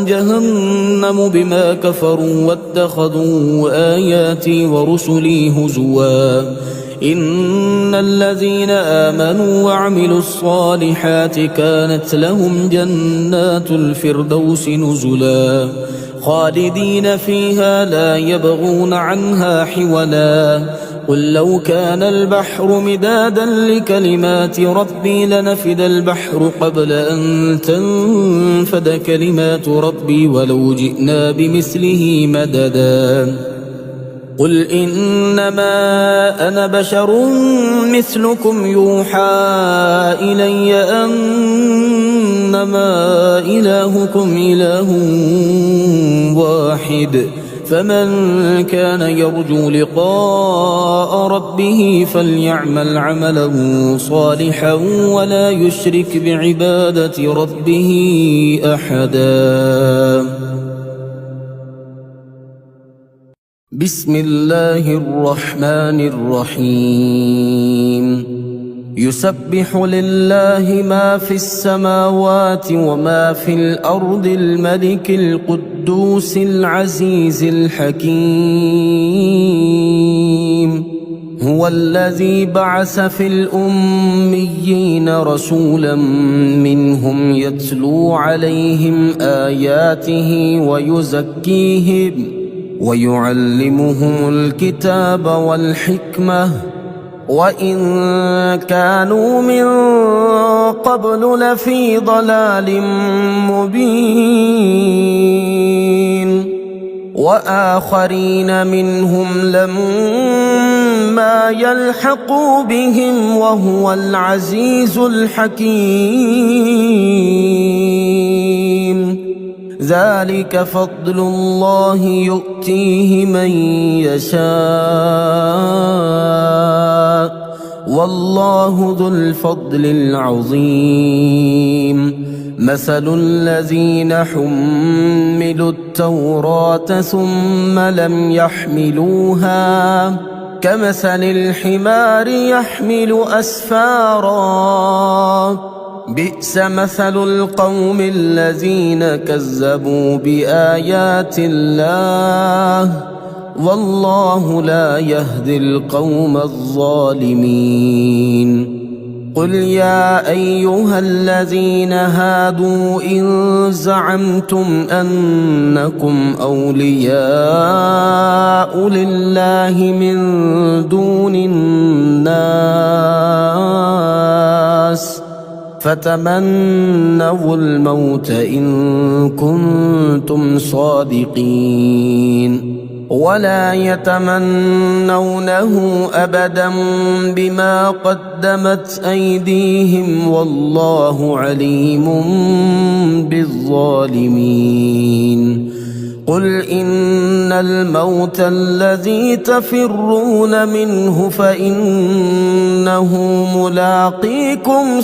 جهنم بما كفروا واتخذوا آياتي ورسلي هزوا إن الذين آمنوا وعملوا الصالحات كانت لهم جنات الفردوس نزلا خالدين فيها لا يبغون عنها حولا قل لو كان البحر مدادا لكلمات ربي لنفد البحر قبل أن تنفد كلمات ربي ولو جئنا بمثله مددا قل إنما أنا بشر مثلكم يوحى إلي أنما إلهكم إله واحد فمن كان يرجو لقاء ربه فليعمل عملا صالحا ولا يشرك بعبادة ربه أحدا بسم الله الرحمن الرحيم يسبح لله ما في السماوات وما في الأرض الملك القدوس العزيز الحكيم هو الذي بعث في الأميين رسولا منهم يتلو عليهم آياته ويزكيهم ويعلمهم الكتاب والحكمة وإن كانوا من قبل لفي ضلال مبين وآخرين منهم لما يلحقوا بهم وهو العزيز الحكيم. ذلك فضل الله يؤتيه من يشاء والله ذو الفضل العظيم. مثل الذين حملوا التوراة ثم لم يحملوها كمثل الحمار يحمل أسفارا بئس مثل القوم الذين كذبوا بآيات الله والله لا يهدي القوم الظالمين. قل يا أيها الذين هادوا إن زعمتم أنكم أولياء لله من دون الناس فتمنوا الموت إن كنتم صادقين ولا يتمنونه أبدا بما قدمت أيديهم والله عليم بالظالمين. قل إن الموت الذي تفرون منه فإنه ملاقيكم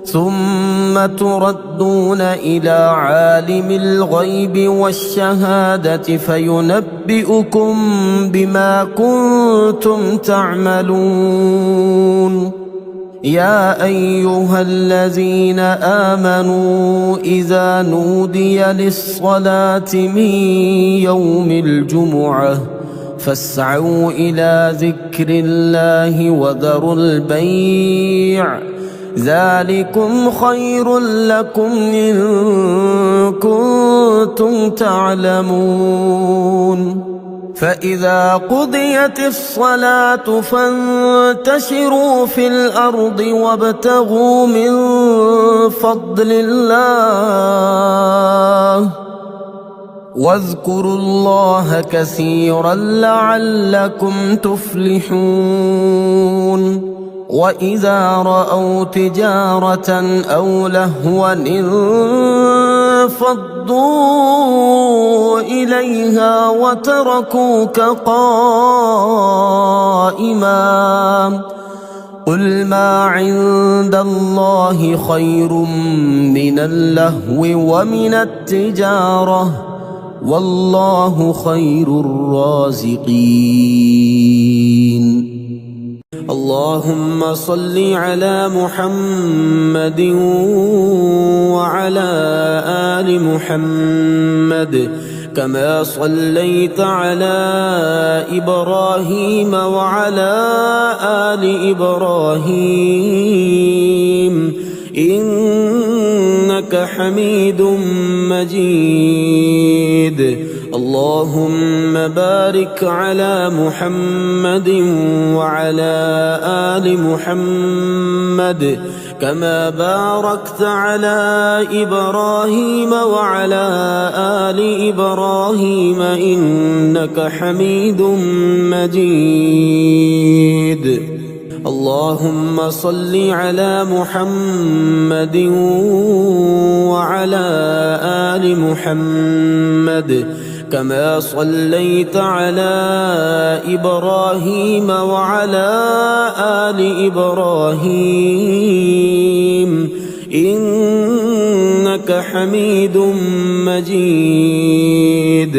ثم تردون إلى عالم الغيب والشهادة فينبئكم بما كنتم تعملون. يا أيها الذين آمنوا إذا نودي للصلاة من يوم الجمعة فاسعوا إلى ذكر الله وذروا البيع ذلكم خير لكم إن كنتم تعلمون. فإذا قضيت الصلاة فانتشروا في الأرض وابتغوا من فضل الله واذكروا الله كثيرا لعلكم تفلحون. وإذا رأوا تجارة أو لهوا انفضوا إليها وتركوك قائما قل ما عند الله خير من اللهو ومن التجارة والله خير الرازقين. اللهم صل على محمد وعلى آل محمد كما صليت على إبراهيم وعلى آل إبراهيم إنك حميد مجيد. اللهم بارك على محمد وعلى آل محمد كما باركت على إبراهيم وعلى آل إبراهيم إنك حميد مجيد. اللهم صل على محمد وعلى آل محمد كما صليت على إبراهيم وعلى آل إبراهيم إنك حميد مجيد.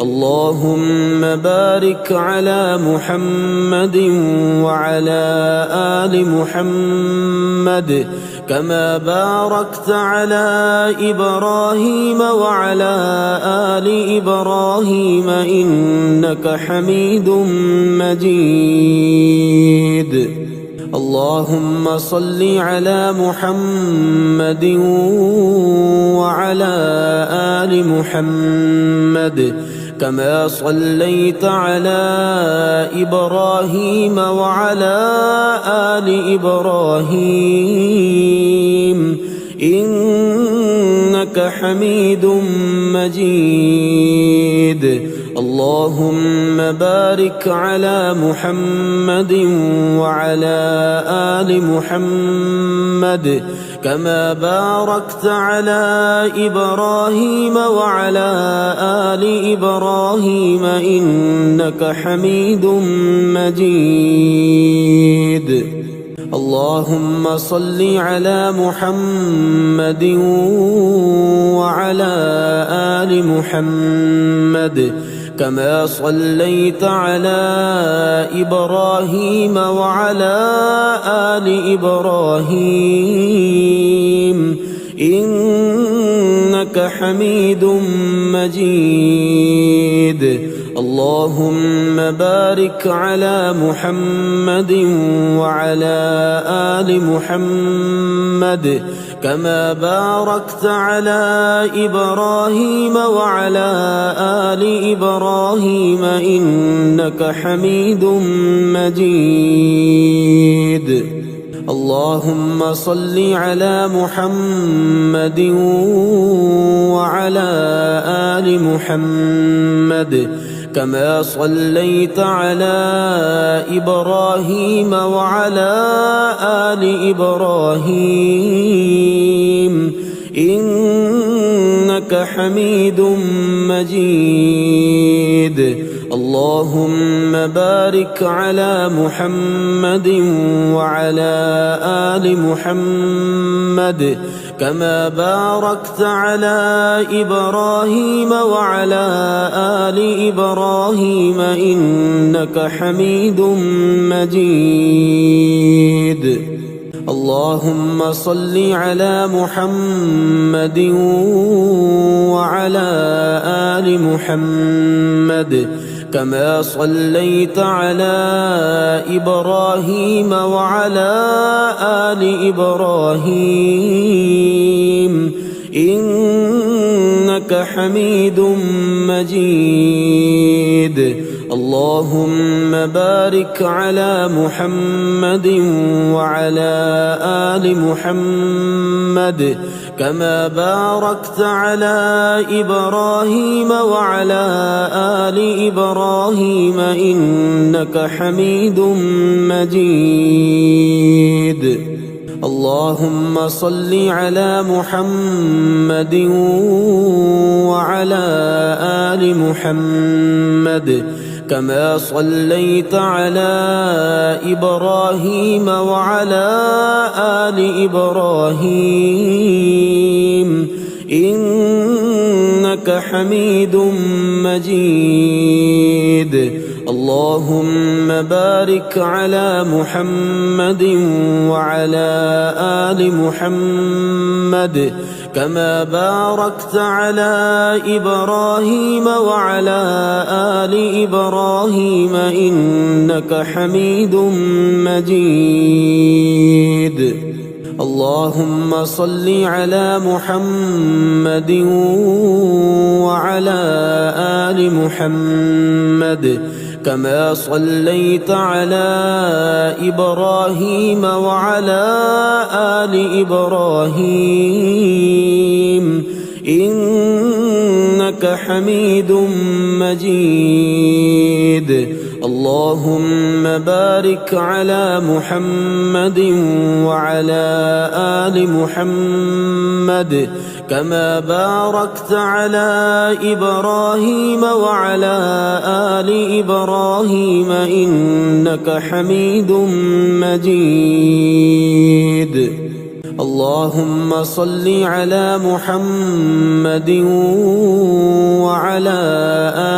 اللهم بارك على محمد وعلى آل محمد كما باركت على إبراهيم وعلى آل إبراهيم إنك حميد مجيد. اللهم صل على محمد وعلى آل محمد كما صليت على إبراهيم وعلى آل إبراهيم إنك حميد مجيد. اللهم بارك على محمد وعلى آل محمد كما باركت على إبراهيم وعلى آل إبراهيم إنك حميد مجيد. اللهم صل على محمد وعلى آل محمد كما صليت على إبراهيم وعلى آل إبراهيم إنك حميد مجيد. اللهم بارك على محمد وعلى آل محمد كما باركت على إبراهيم وعلى آل إبراهيم إنك حميد مجيد. اللهم صل على محمد وعلى آل محمد كما صليت على إبراهيم وعلى آل إبراهيم إنك حميد مجيد. اللهم بارك على محمد وعلى آل محمد كما باركت على إبراهيم وعلى آل إبراهيم إنك حميد مجيد. اللهم صل على محمد وعلى آل محمد كما صليت على إبراهيم وعلى آل إبراهيم إنك حميد مجيد. اللهم بارك على محمد وعلى آل محمد كما باركت على إبراهيم وعلى آل إبراهيم إنك حميد مجيد. اللهم صل على محمد وعلى آل محمد كما صليت على إبراهيم وعلى آل إبراهيم إنك حميد مجيد. اللهم بارك على محمد وعلى آل محمد كما باركت على إبراهيم وعلى آل إبراهيم إنك حميد مجيد. اللهم صل على محمد وعلى آل محمد كما صليت على إبراهيم وعلى آل إبراهيم إنك حميد مجيد. اللهم بارك على محمد وعلى آل محمد كما باركت على إبراهيم وعلى آل إبراهيم إنك حميد مجيد. اللهم صل على محمد وعلى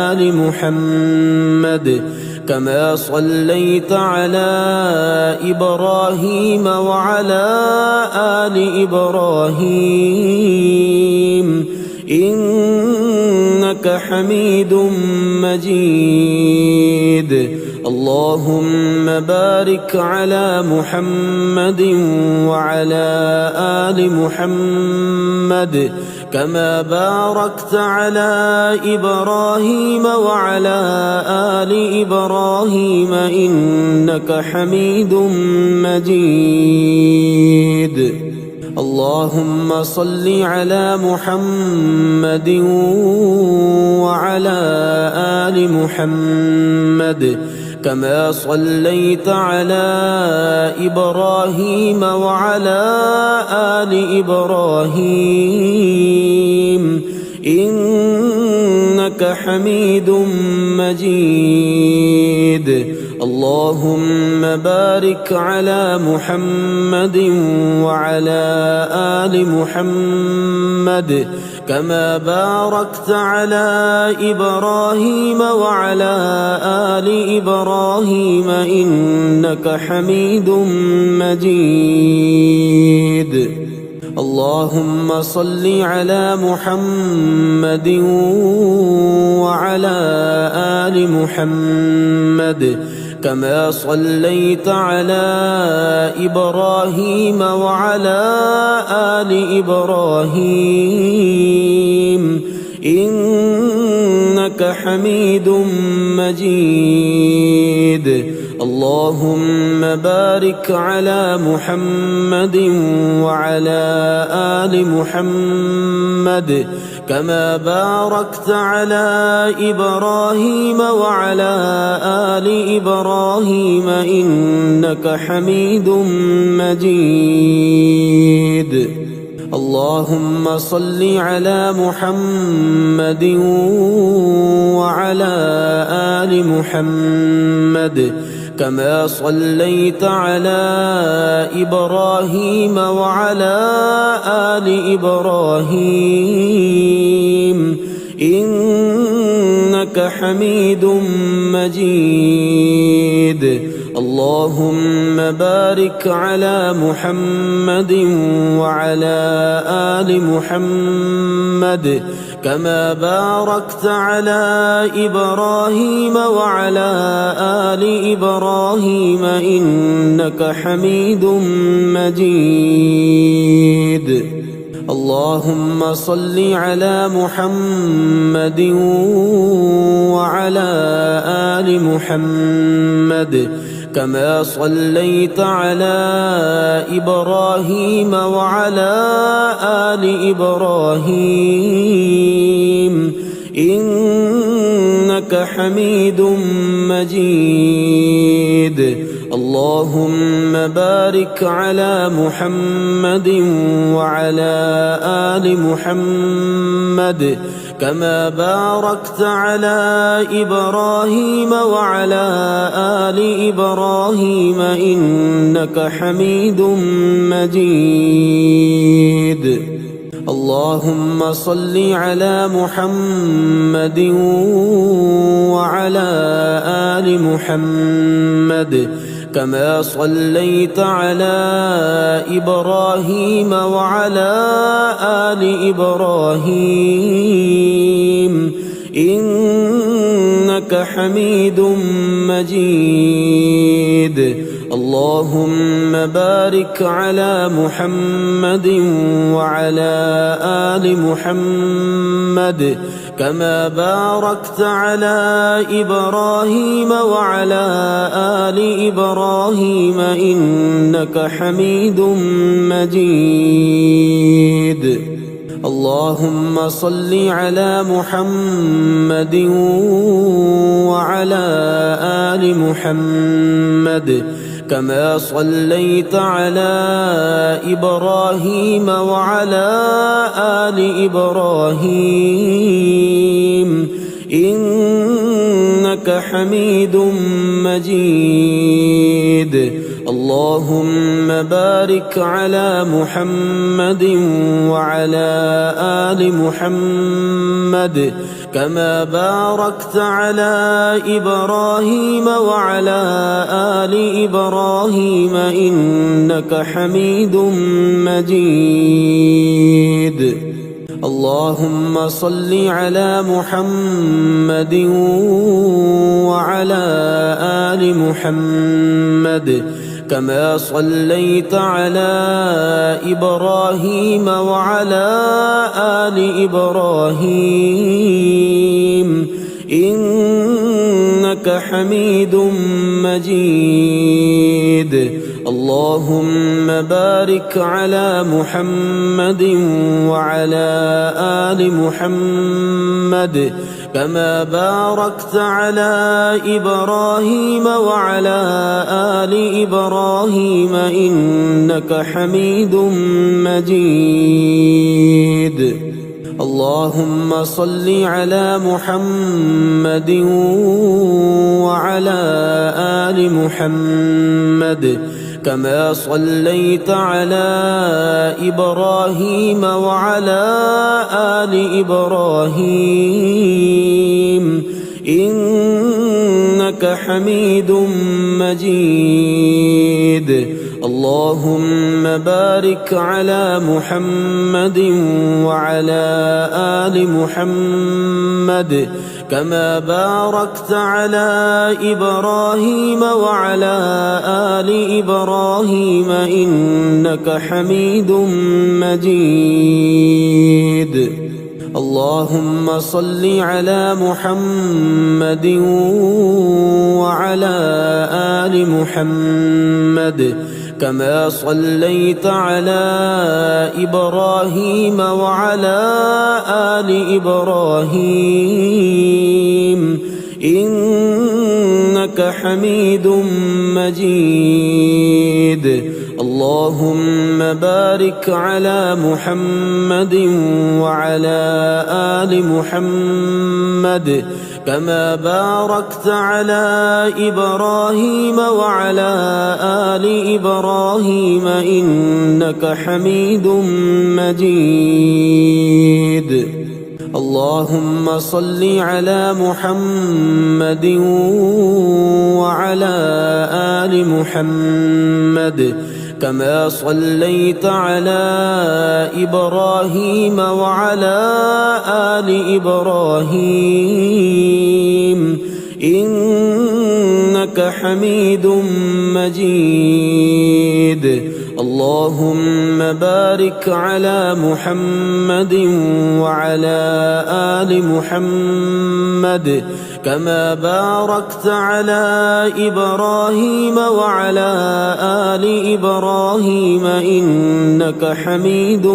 آل محمد كما صليت على إبراهيم وعلى آل إبراهيم إنك حميد مجيد. اللهم بارك على محمد وعلى آل محمد كما باركت على إبراهيم وعلى آل إبراهيم إنك حميد مجيد. اللهم صل على محمد وعلى آل محمد كما صليت على إبراهيم وعلى آل إبراهيم إنك حميد مجيد. اللهم بارك على محمد وعلى آل محمد كما باركت على إبراهيم وعلى آل إبراهيم إنك حميد مجيد. اللهم صل على محمد وعلى آل محمد كما صليت على إبراهيم وعلى آل إبراهيم إنك حميد مجيد. اللهم بارك على محمد وعلى آل محمد كما باركت على إبراهيم وعلى آل إبراهيم إنك حميد مجيد. اللهم صل على محمد وعلى آل محمد كما صليت على إبراهيم وعلى آل إبراهيم إنك حميد مجيد. اللهم بارك على محمد وعلى آل محمد كما باركت على إبراهيم وعلى آل إبراهيم إنك حميد مجيد. اللهم صل على محمد وعلى آل محمد كما صليت على إبراهيم وعلى آل إبراهيم إنك حميد مجيد. اللهم بارك على محمد وعلى آل محمد كما باركت على إبراهيم وعلى آل إبراهيم إنك حميد مجيد. اللهم صل على محمد وعلى آل محمد كما صليت على إبراهيم وعلى آل إبراهيم إنك حميد مجيد. اللهم بارك على محمد وعلى آل محمد كما باركت على إبراهيم وعلى آل إبراهيم إنك حميد مجيد. اللهم صل على محمد وعلى آل محمد كما صليت على إبراهيم وعلى آل إبراهيم إنك حميد مجيد. اللهم بارك على محمد وعلى آل محمد كما باركت على إبراهيم وعلى آل إبراهيم إنك حميد مجيد. اللهم صل على محمد وعلى آل محمد كما صليت على إبراهيم وعلى آل إبراهيم إنك حميد مجيد. اللهم بارك على محمد وعلى آل محمد كما باركت على إبراهيم وعلى آل إبراهيم إنك حميد مجيد. اللهم صل على محمد وعلى آل محمد كما صليت على إبراهيم وعلى آل إبراهيم إنك حميد مجيد. اللهم بارك على محمد وعلى آل محمد كما باركت على إبراهيم وعلى آل إبراهيم إنك حميد مجيد. اللهم صل على محمد وعلى آل محمد كما صليت على إبراهيم وعلى آل إبراهيم إنك حميد مجيد. اللهم بارك على محمد وعلى آل محمد كما باركت على إبراهيم وعلى آل إبراهيم إنك حميد مجيد. اللهم صل على محمد وعلى آل محمد كما صليت على إبراهيم وعلى آل إبراهيم إنك حميد مجيد. اللهم بارك على محمد وعلى آل محمد كما باركت على إبراهيم وعلى آل إبراهيم إنك حميد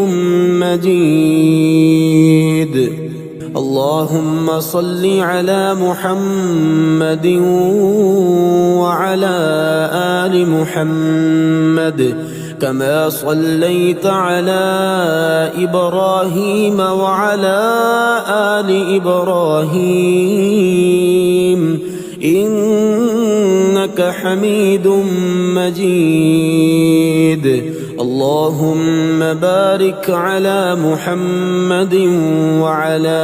مجيد. اللهم صل على محمد وعلى آل محمد كما صليت على إبراهيم وعلى آل إبراهيم إنك حميد مجيد. اللهم بارك على محمد وعلى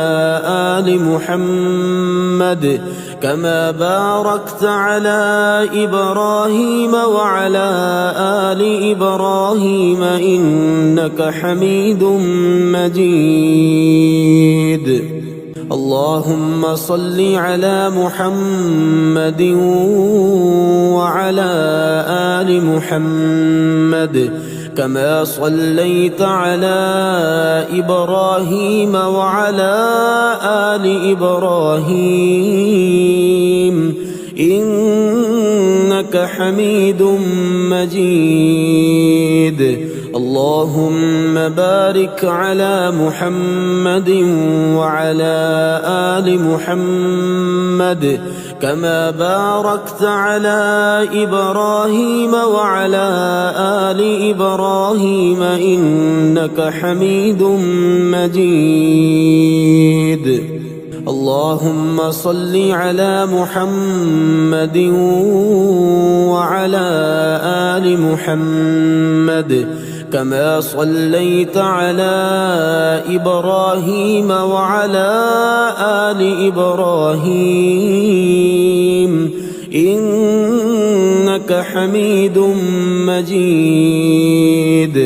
آل محمد كما باركت على إبراهيم وعلى آل إبراهيم إنك حميد مجيد. اللهم صل على محمد وعلى آل محمد كما صليت على إبراهيم وعلى آل إبراهيم إنك حميد مجيد. اللهم بارك على محمد وعلى آل محمد كما باركت على إبراهيم وعلى آل إبراهيم إنك حميد مجيد. اللهم صل على محمد وعلى آل محمد كما صليت على إبراهيم وعلى آل إبراهيم إنك حميد مجيد.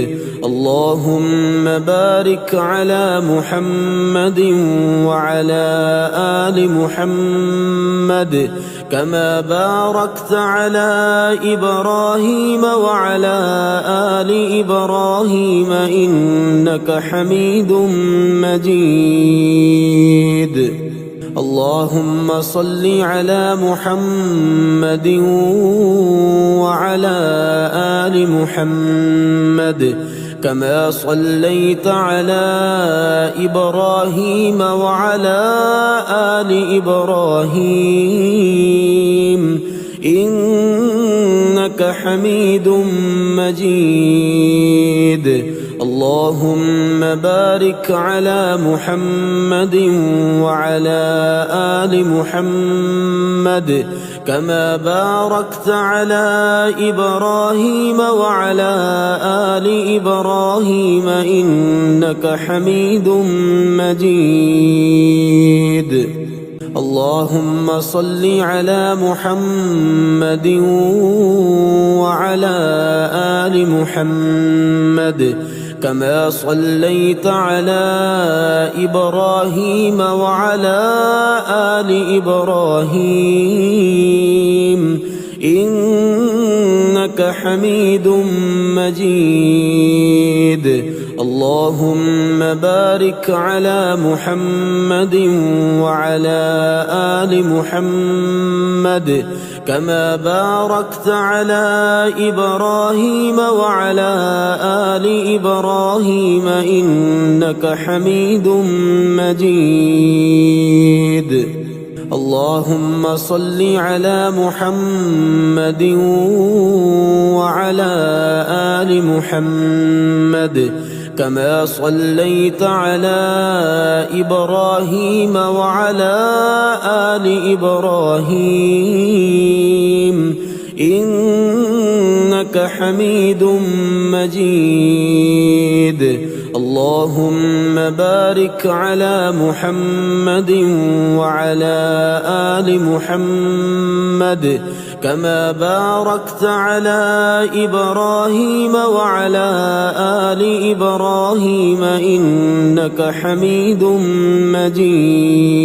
اللهم بارك على محمد وعلى آل محمد كما باركت على إبراهيم وعلى آل إبراهيم إنك حميد مجيد. اللهم صل على محمد وعلى آل محمد كما صليت على إبراهيم وعلى آل إبراهيم إنك حميد مجيد. اللهم بارك على محمد وعلى آل محمد كما باركت على إبراهيم وعلى آل إبراهيم إنك حميد مجيد. اللهم صل على محمد وعلى آل محمد كما صليت على إبراهيم وعلى آل إبراهيم إنك حميد مجيد. اللهم بارك على محمد وعلى آل محمد كما باركت على إبراهيم وعلى آل إبراهيم إنك حميد مجيد. اللهم صل على محمد وعلى آل محمد كما صليت على إبراهيم وعلى آل إبراهيم إنك حميد مجيد. اللهم بارك على محمد وعلى آل محمد كما باركت على إبراهيم وعلى آل إبراهيم إنك حميد مجيد.